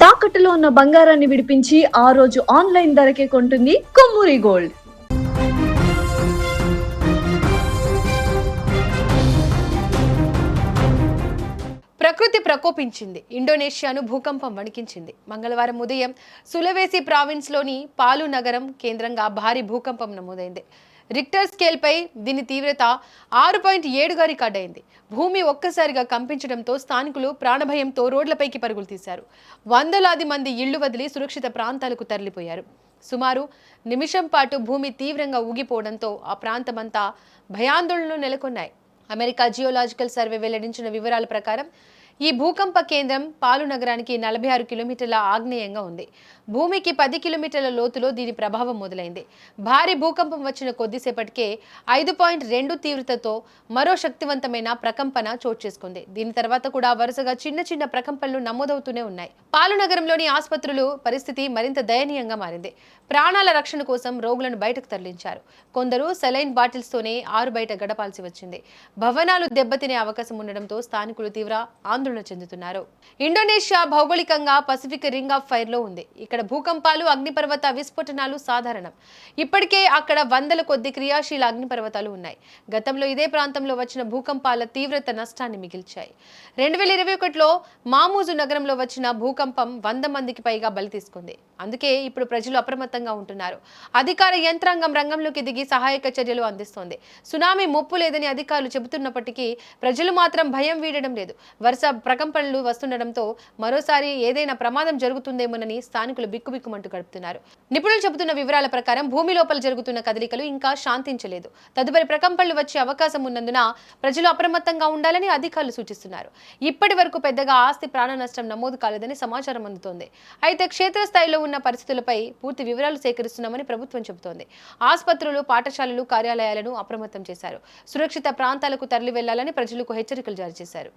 తాకట్టులో ఉన్న బంగారాన్ని విడిపించి ఆ రోజు ఆన్లైన్ ధరకే కొంటుంది కొమ్మూరి గోల్డ్. ప్రకృతి ప్రకోపించింది. ఇండోనేషియాను భూకంపం వణికించింది. మంగళవారం ఉదయం సులవేసి ప్రావిన్స్లోని పాలు నగరం కేంద్రంగా భారీ భూకంపం నమోదైంది. రిక్టర్ స్కేల్పై దీని తీవ్రత 6.7గా రికార్డైంది. భూమి ఒక్కసారిగా కంపించడంతో స్థానికులు ప్రాణభయంతో రోడ్లపైకి పరుగులు తీశారు. వందలాది మంది ఇళ్లు వదిలి సురక్షిత ప్రాంతాలకు తరలిపోయారు. సుమారు నిమిషం పాటు భూమి తీవ్రంగా ఊగిపోవడంతో ఆ ప్రాంతమంతా భయాందోళనలు నెలకొన్నాయి. అమెరికా జియోలాజికల్ సర్వే వెల్లడించిన వివరాల ప్రకారం ఈ భూకంప కేంద్రం పాలు నగరానికి 46 కిలోమీటర్ల ఆగ్నేయంగా ఉంది. భూమికి 10 కిలోమీటర్ల లోతులో దీని ప్రభావం మొదలైంది. భారీ భూకంపం వచ్చిన కొద్దిసేపటికే 5.2 తీవ్రతతో మరో శక్తివంతమైన ప్రకంపన చోటు చేసుకుంది. దీని తర్వాత కూడా వరుసగా చిన్న చిన్న ప్రకంపనలు నమోదవుతూనే ఉన్నాయి. పాలు నగరంలోని ఆసుపత్రులు పరిస్థితి మరింత దయనీయంగా మారింది. ప్రాణాల రక్షణ కోసం రోగులను బయటకు తరలించారు. కొందరు సెలైన్ బాటిల్స్తోనే బయట గడపాల్సి వచ్చింది. భవనాలు దెబ్బతినే అవకాశం ఉండడంతో స్థానికులు తీవ్ర ఆందోళన చెందుతున్నారు. ఇండోనేషియా భౌగోళికంగా పసిఫిక్ రింగ్ ఆఫ్ ఫైర్ లో ఉంది. ఇక్కడ భూకంపాలు, అగ్నిపర్వత విస్ఫోటనాలు సాధారణం. ఇప్పటికే అక్కడ వందల కొద్ది క్రియాశీల అగ్నిపర్వతాలు ఉన్నాయి. గతంలో ఇదే ప్రాంతంలో వచ్చిన భూకంపాల తీవ్రత నష్టాన్ని మిగిల్చాయి. 2021లో మామూజు నగరంలో వచ్చిన భూకంపం 100 మందికి పైగా బలి తీసుకుంది. అందుకే ఇప్పుడు ప్రజలు అప్రమత్తంగా ఉంటున్నారు. అధికార యంత్రాంగం రంగంలోకి దిగి సహాయక చర్యలు అందిస్తోంది. సునామీ ముప్పు లేదని అధికారులు చెబుతున్నప్పటికీ ప్రజలు మాత్రం భయం వీడడం లేదు. వరుస ప్రకంపనలు వస్తుండటంతో మరోసారి ఏదైనా ప్రమాదం జరుగుతుందేమోనని స్థానికులు బిక్కుబిక్కుమంటూ గడుపుతున్నారు. నిపుణులు చెబుతున్న వివరాల ప్రకారం భూమి లోపల జరుగుతున్న కదలికలు ఇంకా శాంతించలేదు. తదుపరి ప్రకంపనలు వచ్చే అవకాశం ఉన్నందున ప్రజలు అప్రమత్తంగా ఉండాలని అధికారులు సూచిస్తున్నారు. ఇప్పటి వరకు పెద్దగా ఆస్తి ప్రాణ నష్టం నమోదు కాలేదని సమాచారం అందుతోంది. అయితే క్షేత్రస్థాయిలో ఉన్న పరిస్థితులపై పూర్తి వివరాలు సేకరిస్తున్నామని ప్రభుత్వం చెబుతోంది. ఆసుపత్రులు, పాఠశాలలు, కార్యాలయాలను అప్రమత్తం చేశారు. సురక్షిత ప్రాంతాలకు తరలి వెళ్లాలని ప్రజలకు హెచ్చరికలు జారీ చేశారు.